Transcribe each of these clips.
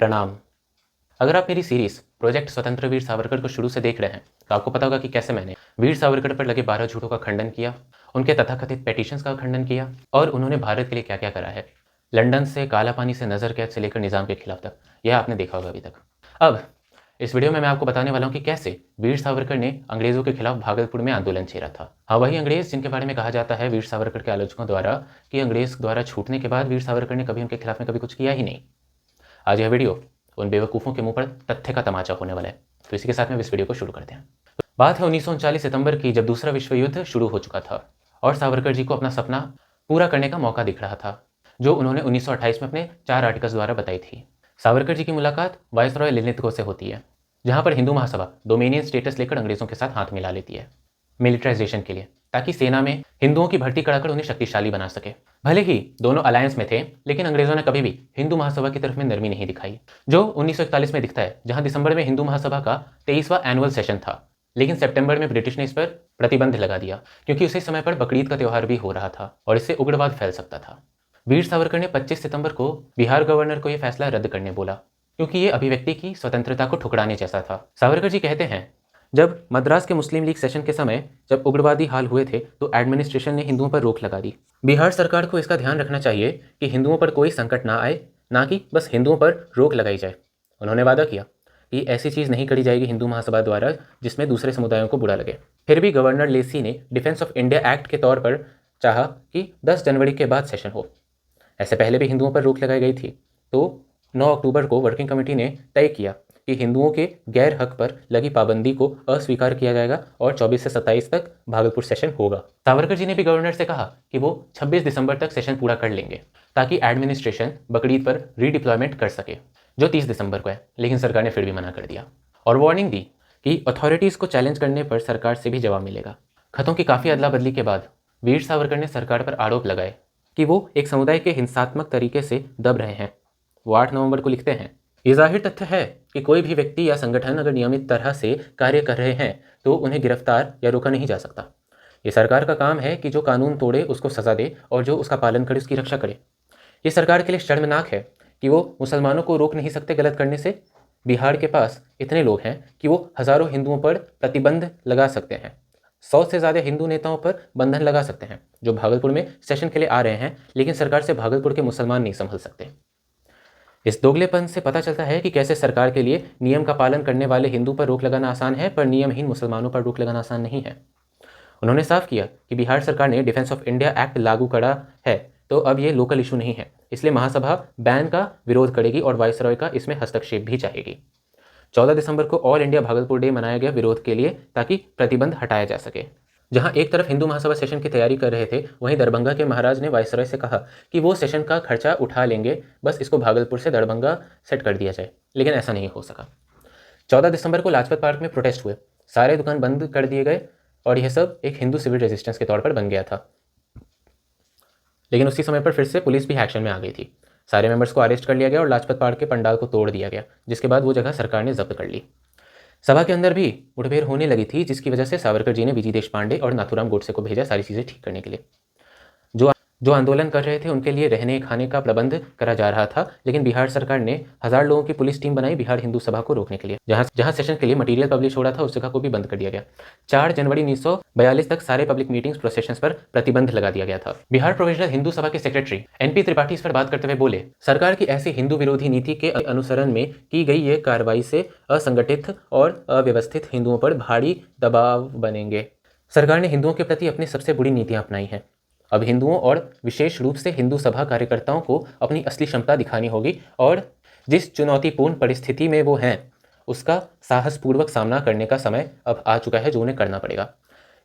प्रणाम। अगर आप मेरी सीरीज प्रोजेक्ट स्वतंत्र वीर सावरकर को शुरू से देख रहे हैं तो आपको पता होगा कि कैसे मैंने वीर सावरकर पर लगे 12 झूठों का खंडन किया, उनके तथाकथित पेटिशंस का खंडन किया और उन्होंने भारत के लिए क्या क्या करा है, लंदन से काला पानी से नजर कैद से लेकर निजाम के खिलाफ तक। यह आपने देखा होगा अभी तक। अब इस वीडियो में मैं आपको बताने वाला हूँ कि कैसे वीर सावरकर ने अंग्रेजों के खिलाफ भागलपुर में आंदोलन छेड़ा था। हाँ, वही अंग्रेज जिनके बारे में कहा जाता है वीर सावरकर के आलोचकों द्वारा कि अंग्रेज द्वारा छूटने के बाद वीर सावरकर ने कभी उनके खिलाफ में कभी कुछ किया ही नहीं। आज यह वीडियो उन बेवकूफ़ों के मुंह पर तथ्य का तमाचा होने वाला है। तो इसी के साथ में इस वीडियो को शुरू करते हैं। बात है 1939 सितंबर की, जब दूसरा विश्व युद्ध शुरू हो चुका था और सावरकर जी को अपना सपना पूरा करने का मौका दिख रहा था, जो उन्होंने 1928 में अपने 4 आर्टिकल्स द्वारा बताई थी। सावरकर जी की मुलाकात वायसरॉय लिनिथगो से होती है, जहां पर हिंदू महासभा डोमिनियन स्टेटस लेकर अंग्रेजों के साथ हाथ मिला लेती है मिलिटराइजेशन के लिए, ताकि सेना में हिंदुओं की भर्ती कराकर उन्हें शक्तिशाली बना सके। भले ही दोनों अलायंस में थे, लेकिन अंग्रेजों ने कभी भी हिंदू महासभा की तरफ में नरमी नहीं दिखाई, जो 1941 में दिखता है, जहां दिसंबर में हिंदू महासभा का 23वां एनुअल सेशन था। लेकिन सितंबर में ब्रिटिश ने इस पर प्रतिबंध लगा दिया, क्योंकि उसी समय पर बकरीद का त्यौहार भी हो रहा था और इससे उग्रवाद फैल सकता था। वीर सावरकर ने 25 सितंबर को बिहार गवर्नर को यह फैसला रद्द करने बोला, क्योंकि ये अभिव्यक्ति की स्वतंत्रता को ठुकराने जैसा था। सावरकर जी कहते हैं, जब मद्रास के मुस्लिम लीग सेशन के समय जब उग्रवादी हाल हुए थे तो एडमिनिस्ट्रेशन ने हिंदुओं पर रोक लगा दी। बिहार सरकार को इसका ध्यान रखना चाहिए कि हिंदुओं पर कोई संकट ना आए, ना कि बस हिंदुओं पर रोक लगाई जाए। उन्होंने वादा किया कि ऐसी चीज़ नहीं करी जाएगी हिंदू महासभा द्वारा जिसमें दूसरे समुदायों को बुरा लगे। फिर भी गवर्नर लेसी ने डिफेंस ऑफ इंडिया एक्ट के तौर पर चाहा कि 10 जनवरी के बाद सेशन हो। ऐसे पहले भी हिंदुओं पर रोक लगाई गई थी, तो 9 अक्टूबर को वर्किंग कमेटी ने तय किया कि हिंदुओं के गैर हक पर लगी पाबंदी को अस्वीकार किया जाएगा और 24 से 27 तक भागलपुर सेशन होगा। सावरकर जी ने भी गवर्नर से कहा कि वो 26 दिसंबर तक सेशन पूरा कर लेंगे, ताकि एडमिनिस्ट्रेशन बकरीद पर रीडिप्लॉयमेंट कर सके, जो 30 दिसंबर को है। लेकिन सरकार ने फिर भी मना कर दिया और वार्निंग दी कि अथॉरिटीज़ को चैलेंज करने पर सरकार से भी जवाब मिलेगा। खतों की काफ़ी अदला बदली के बाद वीर सावरकर ने सरकार पर आरोप लगाए कि वो एक समुदाय के हिंसात्मक तरीके से दब रहे हैं। वो 8 नवंबर को लिखते हैं, ये जाहिर तथ्य है कि कोई भी व्यक्ति या संगठन अगर नियमित तरह से कार्य कर रहे हैं तो उन्हें गिरफ्तार या रोका नहीं जा सकता। ये सरकार का काम है कि जो कानून तोड़े उसको सजा दे और जो उसका पालन करे उसकी रक्षा करे। ये सरकार के लिए शर्मनाक है कि वो मुसलमानों को रोक नहीं सकते गलत करने से। बिहार के पास इतने लोग हैं कि वो हज़ारों हिंदुओं पर प्रतिबंध लगा सकते हैं। 100 से ज़्यादा हिंदू नेताओं पर बंधन लगा सकते हैं जो भागलपुर में सेशन के लिए आ रहे हैं, लेकिन सरकार से भागलपुर के मुसलमान नहीं संभल सकते। इस दोगलेपन से पता चलता है कि कैसे सरकार के लिए नियम का पालन करने वाले हिंदू पर रोक लगाना आसान है, पर नियमहीन मुसलमानों पर रोक लगाना आसान नहीं है। उन्होंने साफ किया कि बिहार सरकार ने डिफेंस ऑफ इंडिया एक्ट लागू करा है, तो अब ये लोकल इशू नहीं है, इसलिए महासभा बैन का विरोध करेगी और वायसरॉय का इसमें हस्तक्षेप भी चाहेगी। 14 दिसंबर को ऑल इंडिया भागलपुर डे मनाया गया विरोध के लिए, ताकि प्रतिबंध हटाया जा सके। जहां एक तरफ हिंदू महासभा सेशन की तैयारी कर रहे थे, वहीं दरभंगा के महाराज ने वायसरॉय से कहा कि वो सेशन का खर्चा उठा लेंगे, बस इसको भागलपुर से दरभंगा सेट कर दिया जाए। लेकिन ऐसा नहीं हो सका। 14 दिसंबर को लाजपत पार्क में प्रोटेस्ट हुए, सारे दुकान बंद कर दिए गए और यह सब एक हिंदू सिविल रेजिस्टेंस के तौर पर बन गया था। लेकिन उसी समय पर फिर से पुलिस भी एक्शन में आ गई थी। सारे मेंबर्स को अरेस्ट कर लिया गया और लाजपत पार्क के पंडाल को तोड़ दिया गया, जिसके बाद वो जगह सरकार ने जब्त कर ली। सभा के अंदर भी मुठभेड़ होने लगी थी, जिसकी वजह से सावरकर जी ने विजय देशपांडे और नाथूराम गोडसे को भेजा सारी चीज़ें ठीक करने के लिए। जो आंदोलन कर रहे थे उनके लिए रहने खाने का प्रबंध करा जा रहा था, लेकिन बिहार सरकार ने 1000 लोगों की पुलिस टीम बनाई बिहार हिंदू सभा को रोकने के लिए। जहां सेशन के लिए मटेरियल पब्लिश हो रहा था उस जगह को भी बंद कर दिया गया। 4 जनवरी 1942 तक सारे पब्लिक मीटिंग्स प्रोसेशंस पर प्रतिबंध लगा दिया गया था। बिहार प्रोविजनल हिंदू सभा के सेक्रेटरी NP त्रिपाठी इस पर बात करते हुए बोले, सरकार की ऐसी हिंदू विरोधी नीति के अनुसरण में की गई ये कार्रवाई से असंगठित और अव्यवस्थित हिंदुओं पर भारी दबाव बनेंगे। सरकार ने हिंदुओं के प्रति अपनी सबसे बुरी नीतियां अपनाई हैं। अब हिंदुओं और विशेष रूप से हिंदू सभा कार्यकर्ताओं को अपनी असली क्षमता दिखानी होगी और जिस चुनौतीपूर्ण परिस्थिति में वो हैं उसका साहसपूर्वक सामना करने का समय अब आ चुका है, जो उन्हें करना पड़ेगा।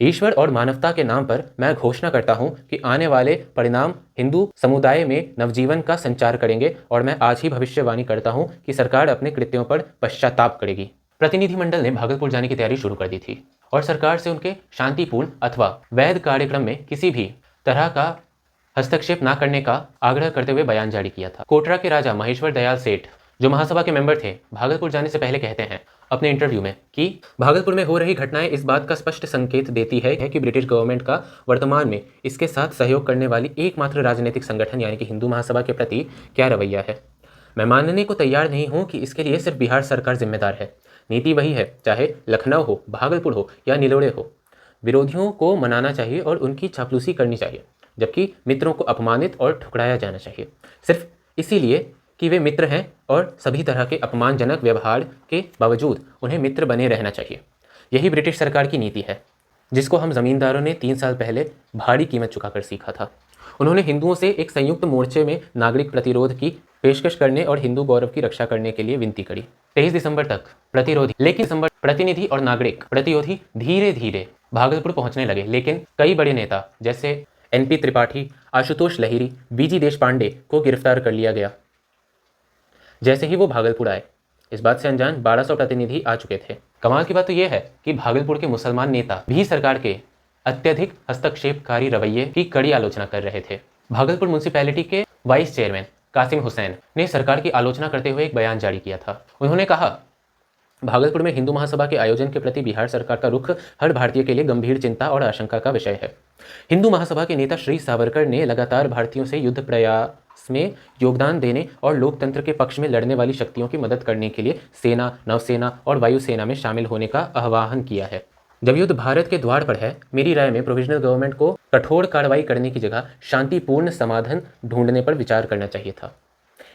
ईश्वर और मानवता के नाम पर मैं घोषणा करता हूं कि आने वाले परिणाम हिंदू समुदाय में नवजीवन का संचार करेंगे और मैं आज ही भविष्यवाणी करता हूं कि सरकार अपने कृत्यों पर पश्चाताप करेगी। प्रतिनिधिमंडल ने भागलपुर जाने की तैयारी शुरू कर दी थी और सरकार से उनके शांतिपूर्ण अथवा वैध कार्यक्रम में किसी भी तरह का हस्तक्षेप न करने का आग्रह करते हुए बयान जारी किया था। कोटरा के राजा महेश्वर दयाल सेठ, जो महासभा के मेंबर थे, भागलपुर जाने से पहले कहते हैं अपने इंटरव्यू में कि भागलपुर में हो रही घटनाएं इस बात का स्पष्ट संकेत देती है कि ब्रिटिश गवर्नमेंट का वर्तमान में इसके साथ सहयोग करने वाली एकमात्र राजनीतिक संगठन यानी कि हिंदू महासभा के प्रति क्या रवैया है। मैं मानने को तैयार नहीं हूं कि इसके लिए सिर्फ बिहार सरकार जिम्मेदार है। नीति वही है, चाहे लखनऊ हो, भागलपुर हो या निलोड़े हो। विरोधियों को मनाना चाहिए और उनकी चापलूसी करनी चाहिए, जबकि मित्रों को अपमानित और ठुकराया जाना चाहिए, सिर्फ इसीलिए कि वे मित्र हैं, और सभी तरह के अपमानजनक व्यवहार के बावजूद उन्हें मित्र बने रहना चाहिए। यही ब्रिटिश सरकार की नीति है, जिसको हम जमींदारों ने 3 साल पहले भारी कीमत चुकाकर सीखा था। उन्होंने हिंदुओं से एक संयुक्त मोर्चे में नागरिक प्रतिरोध की पेशकश करने और हिंदू गौरव की रक्षा करने के लिए विनती करी। 23 दिसंबर तक प्रतिरोधी, लेकिन दिसंबर प्रतिनिधि और नागरिक प्रतिरोधी धीरे धीरे भागलपुर पहुंचने लगे, लेकिन कई बड़े नेता जैसे NP त्रिपाठी, आशुतोष लहिरी, BG देशपांडे को गिरफ्तार कर लिया गया जैसे ही वो भागलपुर आए। इस बात से अनजान 1200 प्रतिनिधि आ चुके थे। कमाल की बात तो यह है कि भागलपुर के मुसलमान नेता भी सरकार के अत्यधिक हस्तक्षेपकारी रवैये की कड़ी आलोचना कर रहे थे। भागलपुर म्यूनिसिपैलिटी के वाइस चेयरमैन कासिम हुसैन ने सरकार की आलोचना करते हुए एक बयान जारी किया था। उन्होंने कहा, भागलपुर में हिंदू महासभा के आयोजन के प्रति बिहार सरकार का रुख हर भारतीय के लिए गंभीर चिंता और आशंका का विषय है। हिंदू महासभा के नेता श्री सावरकर ने लगातार भारतीयों से युद्ध प्रयास में योगदान देने और लोकतंत्र के पक्ष में लड़ने वाली शक्तियों की मदद करने के लिए सेना, नौसेना और वायुसेना में शामिल होने का आह्वान किया है। जब युद्ध भारत के द्वार पर है, मेरी राय में प्रोविजनल गवर्नमेंट को कठोर कार्रवाई करने की जगह शांतिपूर्ण समाधान ढूंढने पर विचार करना चाहिए था।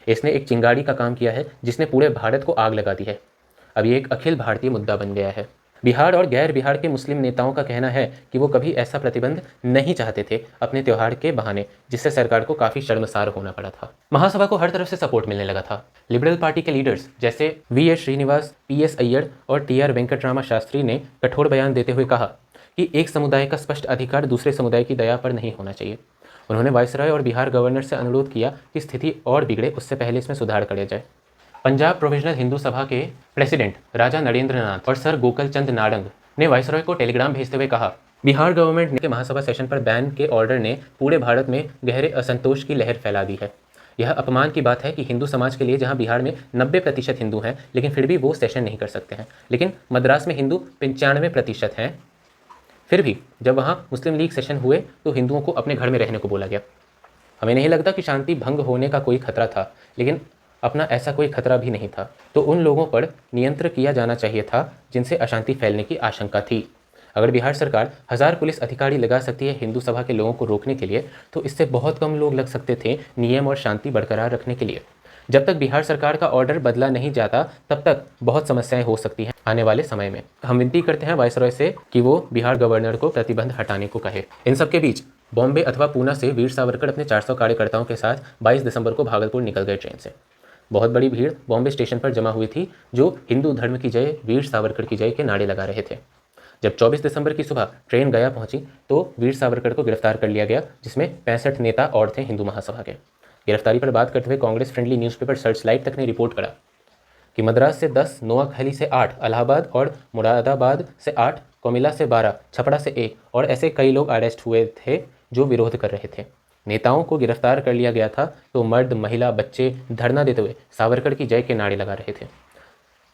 इसने एक चिंगारी का काम किया है जिसने पूरे भारत को आग लगा दी है। अब ये एक अखिल भारतीय मुद्दा बन गया है। बिहार और गैर बिहार के मुस्लिम नेताओं का कहना है कि वो कभी ऐसा प्रतिबंध नहीं चाहते थे अपने त्योहार के बहाने, जिससे सरकार को काफ़ी शर्मसार होना पड़ा था। महासभा को हर तरफ से सपोर्ट मिलने लगा था। लिबरल पार्टी के लीडर्स जैसे VS श्रीनिवास, PS अय्यर और TR वेंकटरामा शास्त्री ने कठोर बयान देते हुए कहा कि एक समुदाय का स्पष्ट अधिकार दूसरे समुदाय की दया पर नहीं होना चाहिए। उन्होंने वायसराय और बिहार गवर्नर से अनुरोध किया कि स्थिति और बिगड़े उससे पहले इसमें सुधार किया जाए। पंजाब प्रोविजनल हिंदू सभा के प्रेसिडेंट राजा नरेंद्र नाथ और सर गोकल चंद नारंग ने वायसराय को टेलीग्राम भेजते हुए कहा, बिहार गवर्नमेंट के महासभा सेशन पर बैन के ऑर्डर ने पूरे भारत में गहरे असंतोष की लहर फैला दी है। यह अपमान की बात है कि हिंदू समाज के लिए, जहां बिहार में 90% हिंदू हैं, लेकिन फिर भी वो सेशन नहीं कर सकते हैं, लेकिन मद्रास में हिंदू 95% हैं। फिर भी जब वहाँ मुस्लिम लीग सेशन हुए तो हिंदुओं को अपने घर में रहने को बोला गया। हमें नहीं लगता कि शांति भंग होने का कोई खतरा था, लेकिन अपना ऐसा कोई खतरा भी नहीं था, तो उन लोगों पर नियंत्रण किया जाना चाहिए था जिनसे अशांति फैलने की आशंका थी। अगर बिहार सरकार 1000 पुलिस अधिकारी लगा सकती है हिंदू सभा के लोगों को रोकने के लिए, तो इससे बहुत कम लोग लग सकते थे नियम और शांति बरकरार रखने के लिए। जब तक बिहार सरकार का ऑर्डर बदला नहीं जाता, तब तक बहुत समस्याएं हो सकती हैं आने वाले समय में। हम विनती करते हैं वायसरॉय से कि वो बिहार गवर्नर को प्रतिबंध हटाने को कहे। इन सबके बीच बॉम्बे अथवा पूना से वीर सावरकर अपने 400 कार्यकर्ताओं के साथ 22 दिसंबर को भागलपुर निकल गए ट्रेन से। बहुत बड़ी भीड़ बॉम्बे स्टेशन पर जमा हुई थी, जो हिंदू धर्म की जय, वीर सावरकर की जय के नारे लगा रहे थे। जब 24 दिसंबर की सुबह ट्रेन गया पहुंची तो वीर सावरकर को गिरफ्तार कर लिया गया, जिसमें 65 नेता और थे हिंदू महासभा के। गिरफ्तारी पर बात करते हुए कांग्रेस फ्रेंडली न्यूज़पेपर सर्चलाइट तक ने रिपोर्ट करा कि मद्रास से 10, नोआखली से 8, इलाहाबाद और मुरादाबाद से 8, कोमिला से 12, छपरा से 1 और ऐसे कई लोग अरेस्ट हुए थे जो विरोध कर रहे थे। नेताओं को गिरफ्तार कर लिया गया था तो मर्द, महिला, बच्चे धरना देते हुए सावरकर की जय के नारे लगा रहे थे।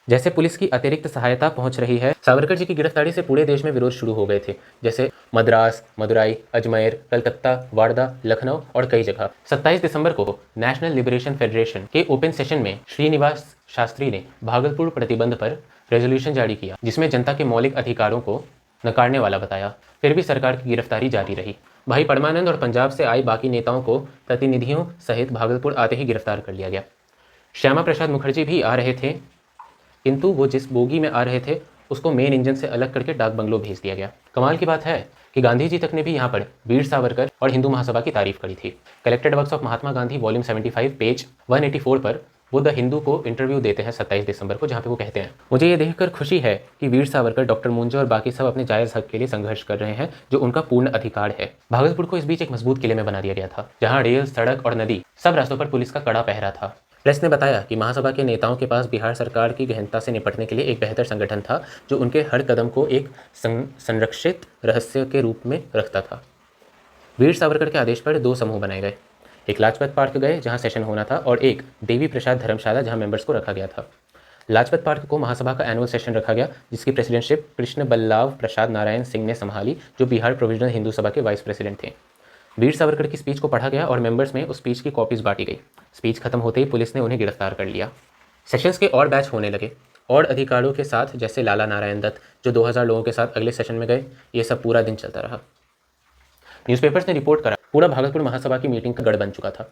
जैसे पुलिस की अतिरिक्त सहायता पहुंच रही है, सावरकर जी की गिरफ्तारी से पूरे देश में विरोध शुरू हो गए थे, जैसे मद्रास, मदुराई, अजमेर, कलकत्ता, वारदा, लखनऊ और कई जगह। 27 दिसंबर को नेशनल लिबरेशन फेडरेशन के ओपन सेशन में श्रीनिवास शास्त्री ने भागलपुर प्रतिबंध पर रेजोल्यूशन जारी किया, जिसमें जनता के मौलिक अधिकारों को नकारने वाला बताया। फिर भी सरकार की गिरफ्तारी जारी रही। भाई परमानंद और पंजाब से आए बाकी नेताओं को प्रतिनिधियों सहित भागलपुर आते ही गिरफ्तार कर लिया गया। श्यामा प्रसाद मुखर्जी भी आ रहे थे, किंतु वो जिस बोगी में आ रहे थे उसको मेन इंजन से अलग करके डाक बंगलो भेज दिया गया। कमाल की बात है कि गांधी जी तक ने भी यहाँ पर वीर सावरकर और हिंदू महासभा की तारीफ करी थी। Collected works of Mahatma Gandhi volume 75 page 184 पर वो द हिंदू को इंटरव्यू देते हैं 27 दिसंबर को, जहाँ पे वो कहते हैं, मुझे ये देखकर खुशी है कि वीर सावरकर, डॉक्टर मुंजे और बाकी सब अपने जायज़ हक के लिए संघर्ष कर रहे हैं, जो उनका पूर्ण अधिकार है। भागलपुर को इस बीच एक मजबूत किले में बना दिया गया था, जहाँ रेल, सड़क और नदी सब रास्तों पर पुलिस का कड़ा पहरा था। प्रेस ने बताया कि महासभा के नेताओं के पास बिहार सरकार की गहनता से निपटने के लिए एक बेहतर संगठन था, जो उनके हर कदम को एक संरक्षित रहस्य के रूप में रखता था। वीर सावरकर के आदेश पर 2 समूह बनाए गए, एक लाजपत पार्क गए जहां सेशन होना था और एक देवी प्रसाद धर्मशाला जहां मेंबर्स को रखा गया था। लाजपत पार्क को महासभा का एनुअल सेशन रखा गया, जिसकी प्रेसिडेंटशिप कृष्ण बल्लाव प्रसाद नारायण सिंह ने संभाली, जो बिहार प्रोविजनल हिंदू सभा के वाइस प्रेसिडेंट थे। वीर सावरकर की स्पीच को पढ़ा गया और मेंबर्स में उस स्पीच की कॉपीज बांटी गई। स्पीच खत्म होते ही पुलिस ने उन्हें गिरफ्तार कर लिया। सेशंस के और बैच होने लगे और अधिकारियों के साथ, जैसे लाला नारायण दत्त जो 2000 लोगों के साथ अगले सेशन में गए। ये सब पूरा दिन चलता रहा। न्यूज़पेपर्स ने रिपोर्ट करा पूरा भागलपुर महासभा की मीटिंग का गढ़ बन चुका था।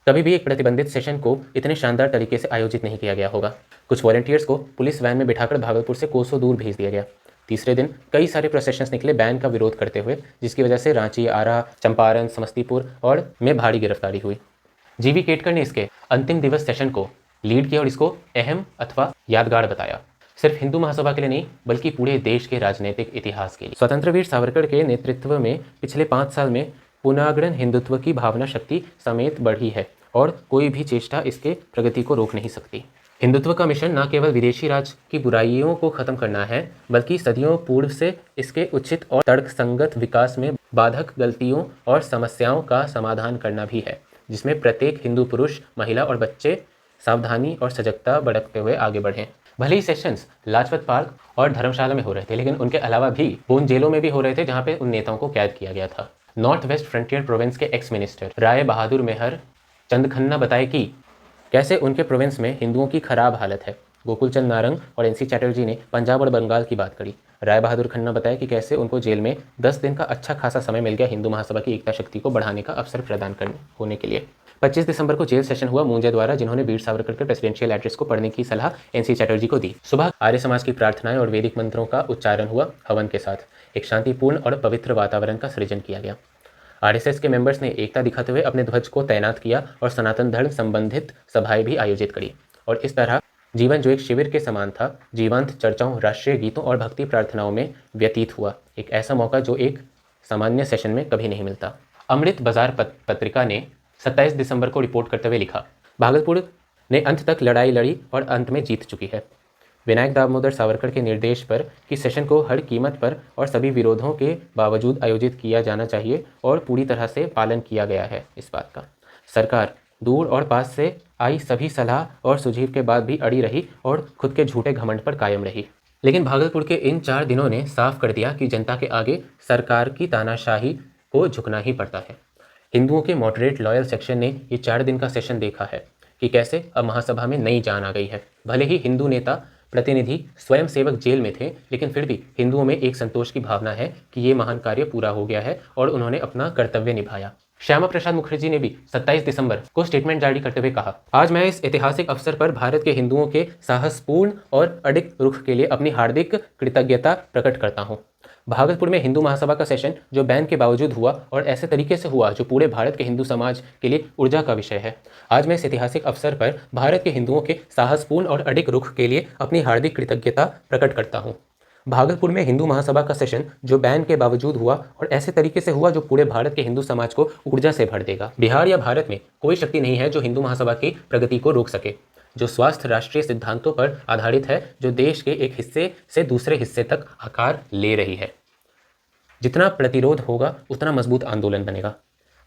कभी भी एक प्रतिबंधित सेशन को इतने शानदार तरीके से आयोजित नहीं किया गया होगा। कुछ वॉलंटियर्स को पुलिस वैन में बिठाकर भागलपुर से कोसों दूर भेज दिया गया। तीसरे दिन कई सारे प्रोसेशंस निकले बैन का विरोध करते हुए, जिसकी वजह से रांची, आरा, चंपारण, समस्तीपुर और में भारी गिरफ्तारी हुई। जीवी केटकर ने इसके अंतिम दिवस सेशन को लीड किया और इसको अहम अथवा यादगार बताया, सिर्फ हिंदू महासभा के लिए नहीं बल्कि पूरे देश के राजनीतिक इतिहास के लिए। स्वतंत्र वीर सावरकर के नेतृत्व में पिछले 5 साल में पुनर्जागरण हिंदुत्व की भावना शक्ति समेत बढ़ी है और कोई भी चेष्टा इसके प्रगति को रोक नहीं सकती। हिंदुत्व का मिशन न केवल विदेशी राज की बुराइयों को खत्म करना है, बल्कि सदियों पूर्व से इसके उचित और तर्कसंगत विकास में बाधक गलतियों और समस्याओं का समाधान करना भी है, जिसमें प्रत्येक हिंदू पुरुष, महिला और बच्चे सावधानी और सजगता बरतते हुए आगे बढ़ें। भले ही सेशंस लाजपत पार्क और धर्मशाला में हो रहे थे, लेकिन उनके अलावा भी उन जेलों में भी हो रहे थे जहाँ पे उन नेताओं को कैद किया गया था। नॉर्थ वेस्ट फ्रंटियर प्रोविंस के एक्स मिनिस्टर राय बहादुर मेहर चंद खन्ना बताए कि कैसे उनके प्रोविंस में हिंदुओं की खराब हालत है। गोकुलचंद नारंग और एनसी चैटर्जी ने पंजाब और बंगाल की बात करी। राय बहादुर खन्ना बताया कि कैसे उनको जेल में 10 दिन का अच्छा खासा समय मिल गया हिंदू महासभा की एकता शक्ति को बढ़ाने का अवसर प्रदान होने के लिए। 25 दिसंबर को जेल सेशन हुआ मुंजे द्वारा, जिन्होंने वीर सावरकर के प्रेसिडेंशियल एड्रेस को पढ़ने की सलाह एनसी चैटर्जी को दी। सुबह आर्य समाज की प्रार्थनाएं और वैदिक मंत्रों का उच्चारण हुआ। हवन के साथ एक शांतिपूर्ण और पवित्र वातावरण का सृजन किया गया। आरएसएस के मेंबर्स ने एकता दिखाते हुए अपने ध्वज को तैनात किया और सनातन धर्म संबंधित सभाएं भी आयोजित करी। और इस तरह जीवन जो एक शिविर के समान था, जीवंत चर्चाओं, राष्ट्रीय गीतों और भक्ति प्रार्थनाओं में व्यतीत हुआ। एक ऐसा मौका जो एक सामान्य सेशन में कभी नहीं मिलता। अमृत बाजार पत्रिका ने 27 दिसंबर को रिपोर्ट करते हुए लिखा, भागलपुर ने अंत तक लड़ाई लड़ी और अंत में जीत चुकी है। विनायक दामोदर सावरकर के निर्देश पर कि सेशन को हर कीमत पर और सभी विरोधों के बावजूद आयोजित किया जाना चाहिए और पूरी तरह से पालन किया गया है इस बात का। सरकार दूर और पास से आई सभी सलाह और सुझाव के बाद भी अड़ी रही और खुद के झूठे घमंड पर कायम रही। लेकिन भागलपुर के इन 4 दिनों ने साफ कर दिया कि जनता के आगे सरकार की तानाशाही को झुकना ही पड़ता है। हिंदुओं के मॉडरेट लॉयल सेक्शन ने ये 4 दिन का सेशन देखा है कि कैसे अब महासभा में नई जान आ गई है। भले ही हिंदू नेता प्रतिनिधि स्वयं सेवक जेल में थे, लेकिन फिर भी हिंदुओं में एक संतोष की भावना है कि ये महान कार्य पूरा हो गया है और उन्होंने अपना कर्तव्य निभाया। श्यामा प्रसाद मुखर्जी ने भी 27 दिसंबर को स्टेटमेंट जारी करते हुए कहा, आज मैं इस ऐतिहासिक अवसर पर भारत के हिंदुओं के साहसपूर्ण और अडिग रुख के लिए अपनी हार्दिक कृतज्ञता प्रकट करता हूँ। भागलपुर में हिंदू महासभा का सेशन जो बैन के बावजूद हुआ और ऐसे तरीके से हुआ जो पूरे भारत के हिंदू समाज के लिए ऊर्जा का विषय है। आज मैं इस ऐतिहासिक अवसर पर भारत के हिंदुओं के साहसपूर्ण और अडिग रुख के लिए अपनी हार्दिक कृतज्ञता प्रकट करता हूँ। भागलपुर में हिंदू महासभा का सेशन जो बैन के बावजूद हुआ और ऐसे तरीके से हुआ जो पूरे भारत के हिंदू समाज को ऊर्जा से भर देगा। बिहार या भारत में कोई शक्ति नहीं है जो हिंदू महासभा की प्रगति को रोक सके, जो स्वास्थ्य राष्ट्रीय सिद्धांतों पर आधारित है, जो देश के एक हिस्से से दूसरे हिस्से तक आकार ले रही है। जितना प्रतिरोध होगा उतना मजबूत आंदोलन बनेगा।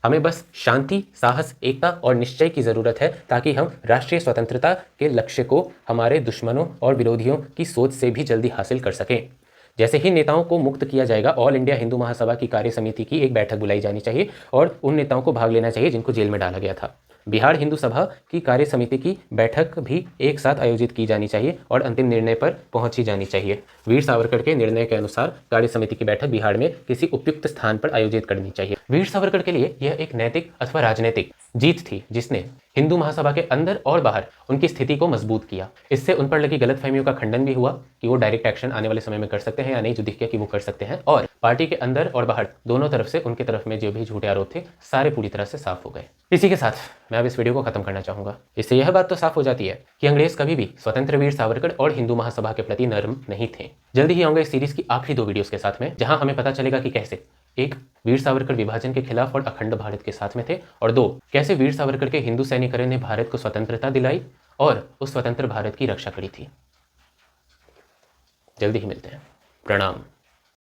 हमें बस शांति, साहस, एकता और निश्चय की ज़रूरत है ताकि हम राष्ट्रीय स्वतंत्रता के लक्ष्य को हमारे दुश्मनों और विरोधियों की सोच से भी जल्दी हासिल कर सकें। जैसे ही नेताओं को मुक्त किया जाएगा, ऑल इंडिया हिंदू महासभा की कार्य समिति की एक बैठक बुलाई जानी चाहिए और उन नेताओं को भाग लेना चाहिए जिनको जेल में डाला गया था। बिहार हिंदू सभा की कार्य समिति की बैठक भी एक साथ आयोजित की जानी चाहिए और अंतिम निर्णय पर पहुंची जानी चाहिए। वीर सावरकर के निर्णय के अनुसार कार्य समिति की बैठक बिहार में किसी उपयुक्त स्थान पर आयोजित करनी चाहिए। वीर सावरकर के लिए यह एक नैतिक अथवा राजनीतिक जीत थी जिसने हिंदू महासभा के अंदर और बाहर उनकी स्थिति को मजबूत किया। इससे उन पर लगी गलतफहमियों का खंडन भी हुआ कि वो डायरेक्ट एक्शन आने वाले समय में कर सकते हैं या नहीं, जो दिख गया कि वो कर सकते हैं, और पार्टी के अंदर और बाहर दोनों तरफ से उनकी तरफ में जो भी झूठे आरोप थे सारे पूरी तरह से साफ हो गए। इसी के साथ मैं अब इस वीडियो को खत्म करना चाहूंगा। इससे यह बात तो साफ हो जाती है कि अंग्रेज कभी भी स्वतंत्र वीर सावरकर और हिंदू महासभा के प्रति नर्म नहीं थे। जल्दी ही आऊंगा इस सीरीज की आखिरी 2 वीडियोस के साथ में, जहां हमें पता चलेगा कि कैसे एक, वीर सावरकर विभाजन के खिलाफ और अखंड भारत के साथ में थे, और 2, कैसे वीर सावरकर के हिंदू सैनिकों ने भारत को स्वतंत्रता दिलाई और उस स्वतंत्र भारत की रक्षा करी थी। जल्दी ही मिलते हैं। प्रणाम।